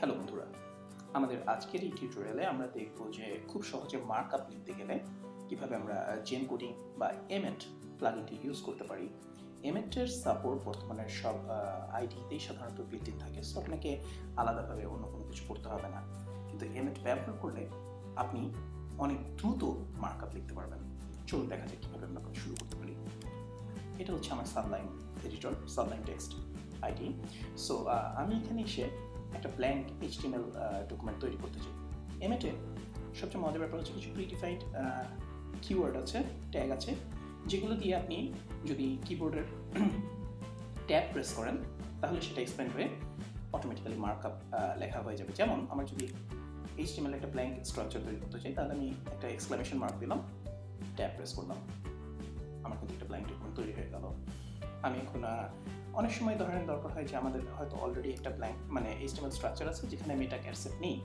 Hello বন্ধুরা, আমাদের আজকের এই টিউটোরিয়ালে আমরা দেখব যে খুব সহজে মার্কআপ লিখতে গেলে কিভাবে আমরা জেন কোডিং বা এমএট প্লাগইনটি ইউজ করতে পারি। এমএটের সাপোর্ট বর্তমানে সব আইডিতেই সাধারণত বিল্ট ইন থাকে, সো আপনাকে আলাদাভাবে অন্য কোনো কিছু করতে হবে না। কিন্তু এমএট ব্যবহার করলে আপনি অনেক দ্রুত মার্কআপ লিখতে পারবেন। চলুন দেখা যাক কীভাবে আমরা শুরু করতে পারি। এটা হচ্ছে আমার Sublime editor, Sublime text ID. So আমি এখানে এসে একটা ব্ল্যাঙ্ক HTML ডকুমেন্ট তৈরি করতে চাই। এমএটে সবচেয়ে মজার ব্যাপার হচ্ছে কিছু প্রিডিফাইন্ড কিওয়ার্ড আছে, ট্যাগ আছে, যেগুলো দিয়ে আপনি যদি কিবোর্ডের ট্যাব প্রেস করেন তাহলে সেটা এক্সপ্যান্ড হয়ে অটোমেটিক্যালি মার্কআপ লেখা হয়ে যাবে। যেমন আমার যদি HTML একটা ব্ল্যাঙ্ক স্ট্রাকচার তৈরি করতে চাই তাহলে আমি একটা এক্সক্লামেশন মার্ক দিলাম, ট্যাব প্রেস করলাম, আমার কিন্তু একটা ব্ল্যাঙ্ক ডকুমেন্ট তৈরি হয়ে গেল। আমি এখন অনেক সময় দরকার হয় যে আমাদের হয়তো অলরেডি একটা ব্ল্যাঙ্ক HTML স্ট্রাকচার আছে যেখানে মেটা ক্যারসেট নেই,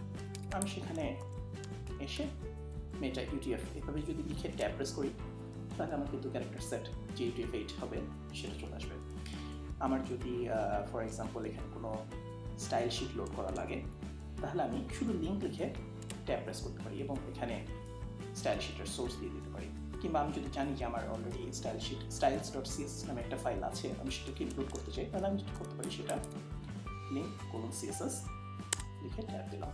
আমি সেখানে এসে মেটা UTF এভাবে যদি লিখে ট্যাব প্রেস করি তাহলে আমার কিন্তু ক্যারেক্টার সেট যে UTF-8 হবে সেটা চলে আসবে। আমার যদি ফর এক্সাম্পল এখানে কোনো স্টাইল শিট লোড করা লাগে তাহলে আমি শুধু লিঙ্ক লিখে ট্যাব প্রেস করতে পারি এবং এখানে স্টাইল শিটের সোর্স দিয়ে দিতে পারি। কিংবা আমি যদি জানি যে আমার অলরেডি styles.css নামে একটা ফাইল আছে, আমি সেটাকে ইনক্লুড করতে চাই, তাহলে আমি যেটা করতে পারি সেটা link:/CSS লিখে ট্যাব দিলাম,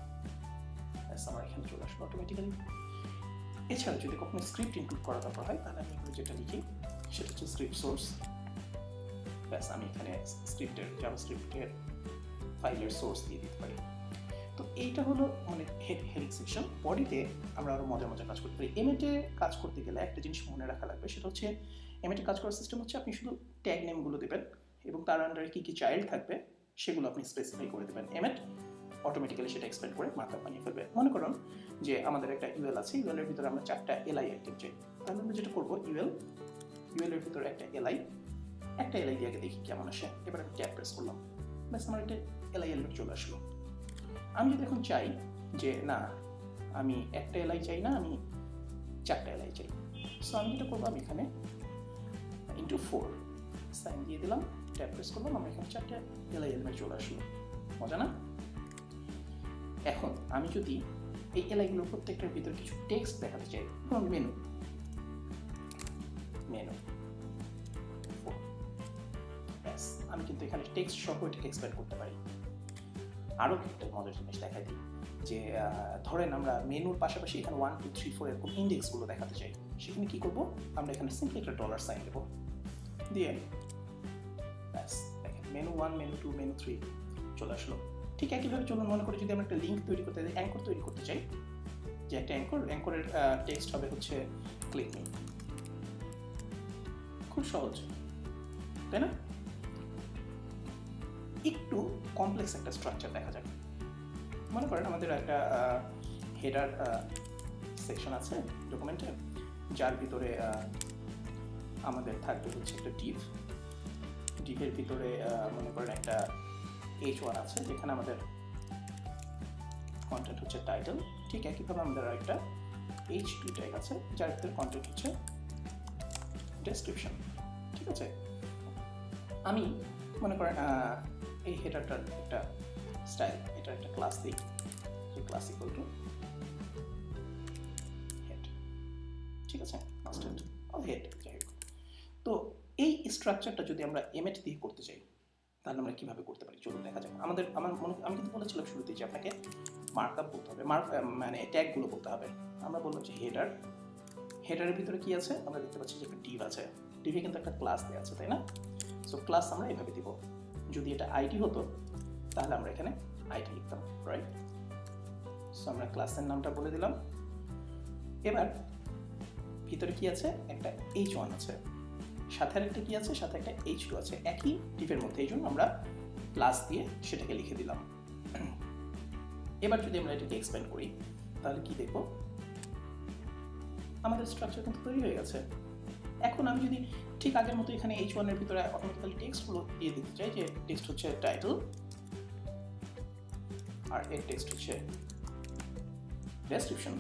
আমার এখানে চলে আসবে অটোমেটিক্যালি। এছাড়া যদি কখনো স্ক্রিপ্ট ইনক্লুড করা দরকার হয় তাহলে আমি যেটা লিখি সেটা হচ্ছে স্ক্রিপ্ট সোর্স, ব্যাস আমি এখানে জাভাস্ক্রিপ্টের ফাইলের সোর্স দিয়ে দিতে পারি। তো এইটা হলো হেডিং সেকশন। বডিতে আমরা আরও মজার কাজ করতে পারি। এমএটে কাজ করতে গেলে একটা জিনিস মনে রাখা লাগবে, সেটা হচ্ছে এমএটে কাজ করার সিস্টেম হচ্ছে আপনি শুধু ট্যাগ নেমগুলো দেবেন এবং তার আন্ডারে কী কী চাইল্ড থাকবে সেগুলো আপনি স্পেসিফাই করে দেবেন। এমএট অটোমেটিক্যালি সেটা এক্সপ্যান্ড করে মার্কআপ বানিয়ে ফেলবে। মনে করুন যে আমাদের একটা ইউএল আছে, ইউএলের ভিতরে আমরা 4টা এলআই আইটেম চাই, তাহলে আমরা যেটা করবো ইউএলের ভিতরে একটা এলআই দিয়ে আগে দেখি কেমন আসে। এবার আমি ট্যাব প্রেস করলাম, ব্যাস আমার একটা এলআই এলিমেন্ট চলে আসলো। আমি যদি এখন চাই যে না আমি একটা এলআই চাই না, আমি 4টা এলআই চাই, সো আমি যেটা করবো আমি এখানে *4 সাইন দিয়ে দিলাম, ট্যাব প্রেস করলাম, আমার এখানে 4টা এলআই এলিমেন্ট চলে আসলো। মজা না? এখন আমি যদি এই এলআইগুলোর প্রত্যেকটার ভিতরে কিছু টেক্সট দেখাতে চাই, ধরুন মেনু ব্যাস আমি কিন্তু এখানে টেক্সট সহ এটাকে এক্সপ্যান্ড করতে পারি। আরও একটা মজার জিনিস দেখাই দিই যে ধরেন আমরা মেনুর পাশাপাশি এখানে 1 2 3 4 এরকম ইন্ডেক্সগুলো দেখাতে চাই, সেখানে কী করবো, আমরা এখানে সিম্পলি একটা $সাইন দেবো, দিয়ে ব্যাস দেখেন মেনু 1 মেনু 2 মেনু 3 চলে আসলো। ঠিক একইভাবে চলুন মনে করি যদি আমরা একটা লিঙ্ক তৈরি করতে চাই, অ্যাঙ্কর তৈরি করতে চাই, যে একটা অ্যাঙ্করের টেক্সট হবে হচ্ছে ক্লিক মি। খুব সহজ তাই না? একটু কমপ্লেক্স একটা স্ট্রাকচার দেখা যাক। মনে করেন আমাদের একটা হেডার সেকশন আছে ডকুমেন্টে, যার ভিতরে আমাদের থাকবে হচ্ছে একটা ডিভের ভিতরে মনে করেন একটা H1 আছে যেখানে আমাদের কন্টেন্ট হচ্ছে টাইটেল। ঠিক একইভাবে আমাদের একটা H2 ট্যাগ আছে যার ভিতরে কন্টেন্ট হচ্ছে ডেসক্রিপশন। ঠিক আছে, আমি মনে করেন এই হেডারটার একটা স্টাইল, এটার একটা ক্লাস দিই, যে ক্লাস ইকুয়াল টু হেড। ঠিক আছে, মাস্টার হেড যাই হোক। তো এই স্ট্রাকচারটা যদি আমরা এমএট দিয়ে করতে চাই তাহলে আমরা কীভাবে করতে পারি চলুন দেখা যাক। আমি কিন্তু বলেছিলাম শুরুতেই যে আপনাকে মার্কআপ বলতে হবে, ট্যাগগুলো বলতে হবে। আমরা বললাম যে হেডারের ভিতরে কি আছে, আমরা দেখতে পাচ্ছি যে একটা ডিভ আছে, ডিভে কিন্তু একটা ক্লাস দেওয়া আছে তাই না? সো ক্লাস আমরা এভাবে দিব, যদি এটা আইডি হতো তাহলে আমরা এখানে আইডি লিখতাম, রাইট? সো আমরা ক্লাসের নামটা বলে দিলাম। এবার ভিতরে কি আছে, একটা H1 আছে, সাথে আরেকটা কি আছে, সাথে একটা H2 আছে, একই ডিভের মধ্যে, এই জন্য আমরা ক্লাস দিয়ে সেটাকে লিখে দিলাম। এবার যদি আমরা এটাকে এক্সপ্যান্ড করি তাহলে কি দেখব, আমাদের স্ট্রাকচার কিন্তু তৈরি হয়ে গেছে। এখন আমি যদি ঠিক আগের মতো এখানে H1 এর ভিতরে অটোমেটিক্যালি টেক্সটগুলো দিয়ে দিতে চাই, যে টেক্সট হচ্ছে টাইটেল আর এর টেক্সট হচ্ছে ডেসক্রিপশন,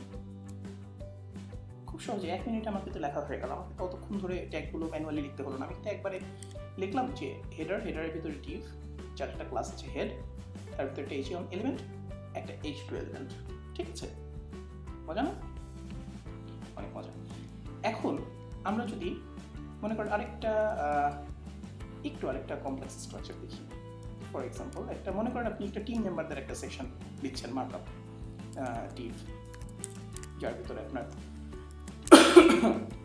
খুব সহজে 1 মিনিটে আমার কিন্তু লেখা হয়ে গেল। আমাকে ততক্ষণ ধরে ট্যাগগুলো ম্যানুয়ালি লিখতে হলো না, আমি কিন্তু একবারে লিখলাম যে হেডারের ভিতরে ডিভ, যার একটা ক্লাস আছে হেড, তার ভিতরে একটা H1 এলিমেন্ট, একটা H2 এলিমেন্ট। ঠিক আছে, মজা না? অনেক মজা। এখন আমরা যদি মনে করেন আরেকটা কমপ্লেক্স স্ট্রাকচার দেখি। ফর এক্সাম্পল একটা মনে করেন আপনি একটা টিম মেম্বারদের একটা সেকশন দিচ্ছেন মার্কআপ টিম, যার ভিতরে আপনার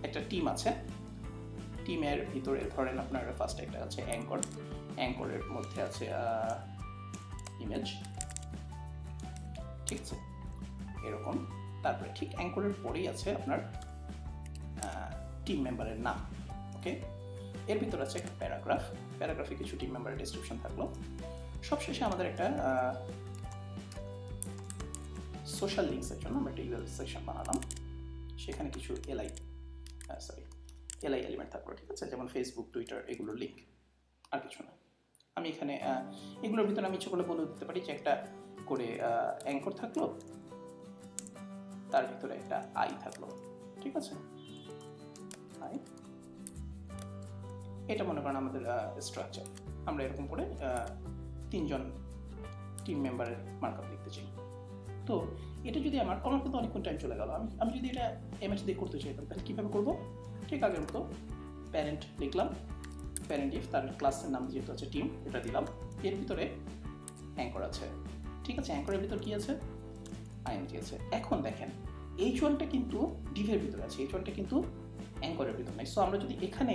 একটা টিম আছে। টিমের ভিতরে ধরেন আপনার ফার্স্ট একটা আছে অ্যাঙ্কর, অ্যাঙ্করের মধ্যে আছে ইমেজ। ঠিক আছে, এরকম। তারপরে ঠিক অ্যাঙ্করের পরেই আছে আপনার টিম মেম্বারের নাম। ওকে, এর ভিতরে আছে একটা প্যারাগ্রাফ, প্যারাগ্রাফে কিছু টিম মেম্বারের ডেসক্রিপশন থাকলো। সবশেষে আমাদের একটা সোশ্যাল লিঙ্কসের জন্য আমরা একটা ইউএল সেকশন বানালাম, সেখানে কিছু এলআই এলিমেন্ট থাকলো। ঠিক আছে, যেমন ফেসবুক, টুইটার, এগুলোর লিঙ্ক, আর কিছু না। আমি এখানে এগুলোর ভিতরে আমি ইচ্ছে করলে বলে দিতে পারি যে একটা করে অ্যাঙ্কর থাকলো, তার ভিতরে একটা আই থাকলো। ঠিক আছে, আই, এটা মনে করেন আমাদের স্ট্রাকচার। আমরা এরকম করে 3জন টিম মেম্বারের মার্কআপ লিখতে চাই। তো এটা যদি আমার কিন্তু অনেকক্ষণ টাইম চলে গেল। আমি যদি এটা এমএস দিয়ে করতে চাই তাহলে কীভাবে করবো? ঠিক আগের মতো প্যারেন্ট লিখলাম, প্যারেন্ট ইফ, তার ক্লাসের নাম যেহেতু আছে টিম, এটা দিলাম। এর ভিতরে অ্যাঙ্কর আছে। ঠিক আছে, অ্যাঙ্করের ভিতর কি আছে? আইএনজি আছে। এখন দেখেন H1টা কিন্তু ডিভের ভিতরে আছে, H1টা কিন্তু অ্যাঙ্করের ভিতর নাই। সো আমরা যদি এখানে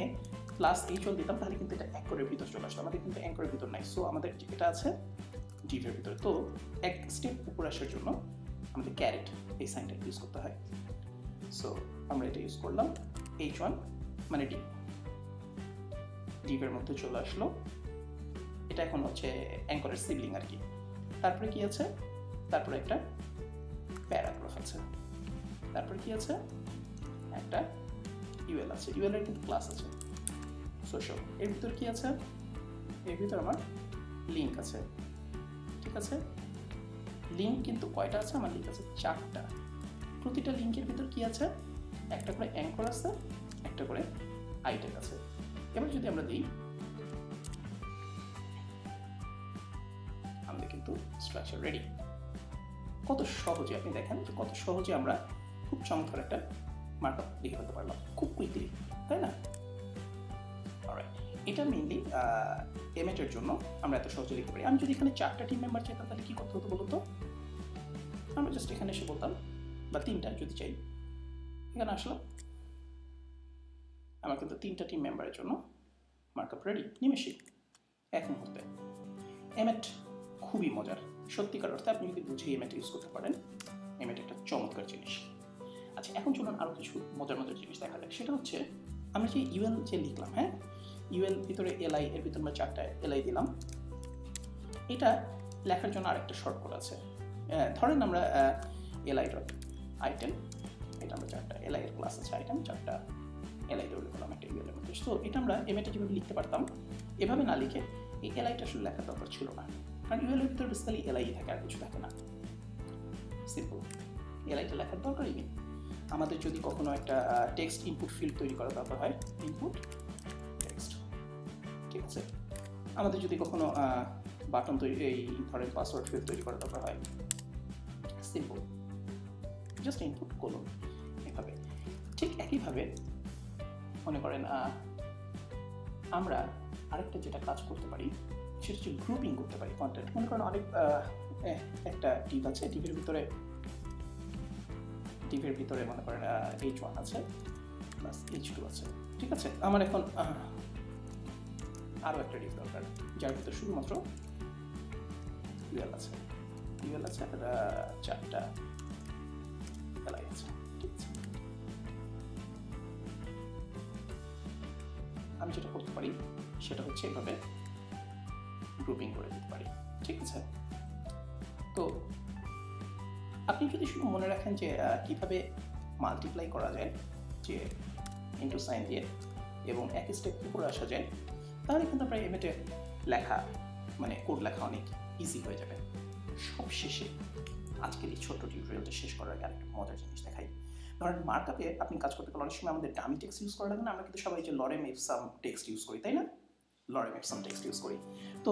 প্লাস H1 দিতাম তাহলে কিন্তু এটা অ্যাঙ্করের ভিতর চলে আসতো। আমাদের কিন্তু অ্যাঙ্করের ভিতর নাই, সো আমাদের এটা আছে ডিভের ভিতরে। তো এক স্টেপ উপরে আসার জন্য আমাদের ক্যারেট এই সাইনটা ইউজ করতে হয়। সো আমরা এটা ইউজ করলাম, H1 মানে ডিভের মধ্যে চলে আসলো। এটা এখন হচ্ছে অ্যাঙ্করের সিবলিং আর কি। তারপরে কি আছে? তারপরে একটা প্যারাগ্রাফ আছে। তারপরে কি আছে? একটা ইউএল আছে। ইউএল এর কিন্তু ক্লাস আছে সোশ্যাল। এর ভিতর কি আছে? এর ভিতর আমার লিঙ্ক আছে। ঠিক আছে, লিঙ্ক কিন্তু কয়টা আছে? আমার লিঙ্ক আছে 4টা। প্রতিটা লিঙ্কের ভিতর কি আছে? একটা করে অ্যাঙ্কর আছে, একটা করে আইটেম আছে। এবার যদি আমরা দিই, আমাদের কিন্তু স্ট্রাকচার রেডি। কত সহজে আপনি দেখেন যে কত সহজে আমরা খুব চমৎকার একটা মার্কআপ লিখে ফেলতে পারলাম খুব কুইকলি, তাই না? অলরাইট, এটা মেইনলি এমএটের জন্য আমরা এত সহজে লিখতে পারি। আমি যদি এখানে 4টা টিম মেম্বার চাইতাম তাহলে কি করতে হতো বলুন তো? আমরা জাস্ট এখানে এসে বলতাম, বা 3টা যদি চাই, এখানে আসলাম, আমার কিন্তু 3টা টিম মেম্বারের জন্য মার্কআপ রেডি নিমেষেই, এক মুহূর্তে। এমএট খুবই মজার, সত্যিকার অর্থে আপনি যদি বুঝে এমএট ইউজ করতে পারেন, এমএট একটা চমৎকার জিনিস। আচ্ছা, এখন চলুন আরও কিছু মজার মজার জিনিস দেখা যায়। সেটা হচ্ছে আমরা যে ইউএল যে লিখলাম, হ্যাঁ, ইউএল ভিতরে এলআই, এর ভিতরে আমরা 4টা এলআই দিলাম। এটা লেখার জন্য আরেকটা শর্টকাট আছে। ধরেন আমরা এলআই ডট আইটেম, এটা আমরা 4টা এলআই এর ক্লাস আছে আইটেম, 4টা এলআই ধরে লিখলাম একটা ইউএল এর মধ্যে। তো এটা আমরা এমএটে যেভাবে লিখতে পারতাম, এভাবে না লিখে এই এলআইটা আসলে লেখার দরকার ছিল না, কারণ ইউএল এর ভিতরে বেসিক্যালি এলআই থাকে, আর কিছু থাকে না। সিম্পল, এলআইটা লেখার দরকারই নেই। আমাদের যদি কখনো একটা টেক্সট ইনপুট ফিল্ড তৈরি করা দরকার হয়, ইনপুট টেক্সট, ঠিক আছে। আমাদের যদি কখনো বাটন তৈরি, এই ধরেন পাসওয়ার্ড ফিল্ড তৈরি করা দরকার হয়, সিম্পল, জাস্ট ইনপুট কোলন, এভাবে। ঠিক একইভাবে মনে করেন আমরা আরেকটা যেটা কাজ করতে পারি সেটা হচ্ছে গ্রুপিং করতে পারি কন্টেন্ট। মনে করেন অনেক একটা ডিভ আছে, ডিভের ভিতরে মনে করেন H1 আছে প্লাস H2 আছে। ঠিক আছে, আমার এখন আরও একটা ডিভ দরকার যার ভিতরে শুধুমাত্র ইউএল আছে, আর 4টা এলআই আছে। ঠিক আছে, আমি যেটা করতে পারি সেটা হচ্ছে এভাবে গ্রুপিং করে দিতে পারি। ঠিক আছে, তো আপনি যদি শুধু মনে রাখেন যে কিভাবে মাল্টিপ্লাই করা যায়, যে ইনটু সাইন দিয়ে, এবং এক স্টেপ উপরে আসা যায়, তাহলে কিন্তু আপনার এমএটে লেখা মানে কোড লেখা অনেক ইজি হয়ে যাবে। সবশেষে আজকের এই ছোট্ট টিউটোরিয়ালটা শেষ করার আগে আরেকটা মজার জিনিস দেখাই। ধরেন মার্কআপে আপনি কাজ করতে গেলে অনেক সময় আমাদের ডামি টেক্সট ইউজ করা লাগে না? আমরা কিন্তু সবাই যে লরেম ইফসাম টেক্সট ইউজ করি, তাই না? লরেম ইফসাম টেক্সট ইউজ করি। তো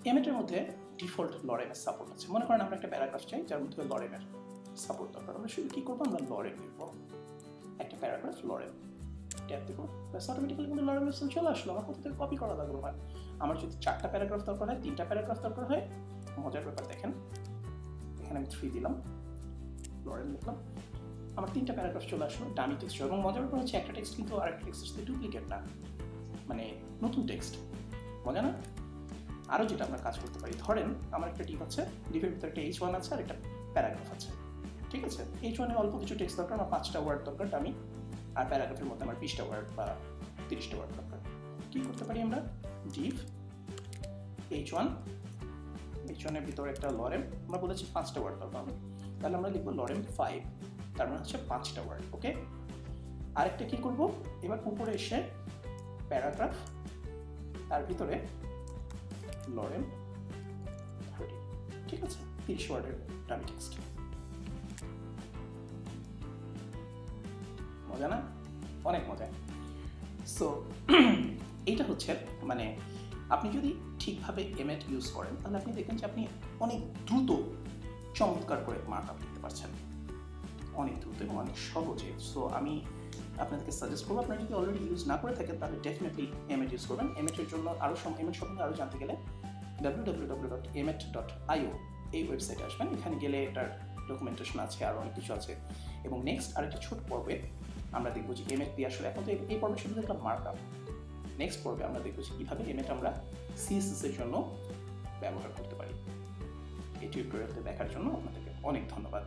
এমএটের মধ্যে ডিফল্ট লরেমের সাপোর্ট আছে। মনে করেন আমরা একটা প্যারাগ্রাফ চাই যার মধ্যে লরেমের সাপোর্ট দরকার, আমরা শুধু কী করবো, আমরা লরেম লিখবো, একটা প্যারাগ্রাফ লরেম ট্যাপ দেবো, ব্যাস অটোমেটিক্যালি কিন্তু লরেম লেসন চলে আসলো। আমার কোথা থেকে কপি করা লাগলো না। আমার যদি 4টা প্যারাগ্রাফ দরকার হয়, 3টা প্যারাগ্রাফ দরকার হয়, মজার ব্যাপার দেখেন, এখানে আমি 3 দিলাম, লরেম লিখলাম, আমার 3টা প্যারাগ্রাফ চলে আসলো ডামি টেক্সট। এবং মজার ব্যাপার হচ্ছে একটা টেক্সট কিন্তু আরেকটা টেক্সটের সাথে ডুপ্লিকেট না, মানে নতুন টেক্সট। মজা না? আরও যেটা আমরা কাজ করতে পারি, ধরেন আমার একটা ডিপ আছে, ডিপের ভিতরে একটা H1 আছে আর একটা প্যারাগ্রাফ আছে, ঠিক আছে? H1 এ অল্প কিছু টেক্সট দরকার, আমার 5টা ওয়ার্ড দরকার ডামি, আর প্যারাগ্রাফের মধ্যে আমার 20টা ওয়ার্ড বা 30টা ওয়ার্ড দরকার। কী করতে পারি আমরা, ডিপ H1 এর ভিতরে একটা লরেম, আমরা বলেছি 5টা ওয়ার্ড দরকার হবে, তাহলে আমরা লিখবো লরেম 5, তার মানে হচ্ছে 5টা ওয়ার্ড। ওকে, আরেকটা কী করবো, এবার উপরে এসে প্যারাগ্রাফ, তার ভিতরে লরেম 30, ঠিক আছে? 30 ওয়ার্ডের ডামি টেক্সট। মজা না? অনেক মজা। সো এইটা হচ্ছে মানে আপনি যদি ঠিকভাবে এমএট ইউজ করেন তাহলে আপনি দেখবেন যে আপনি অনেক দ্রুত চমৎকার করে মার্ক আপ দিতে পারছেন, অনেক দ্রুত এবং অনেক সহজে। সো আমি আপনাদেরকে সাজেস্ট করবো, আপনারা যদি অলরেডি ইউজ না করে থাকেন তাহলে ডেফিনেটলি এমএট ইউজ করবেন। এমএটের জন্য আরও এমএট সম্বন্ধে আরও জানতে গেলে www.emet.io এই ওয়েবসাইটে আসবেন, এখানে গেলে এটার ডকুমেন্টেশন আছে, আরও অনেক কিছু আছে। এবং নেক্সট আরেকটা ছোট পর্বে আমরা দেখবো যে এমএট দিয়ে আসলে, এখন তো এই পর্বে শুধু দেখলাম মার্ক আপ, নেক্সট পর্বে আমরা দেখবো যে কীভাবে এমএট আমরা সিএসএস এর জন্য ব্যবহার করতে পারি। এই টিউটোরিয়ালটা দেখার জন্য আপনাদেরকে অনেক ধন্যবাদ।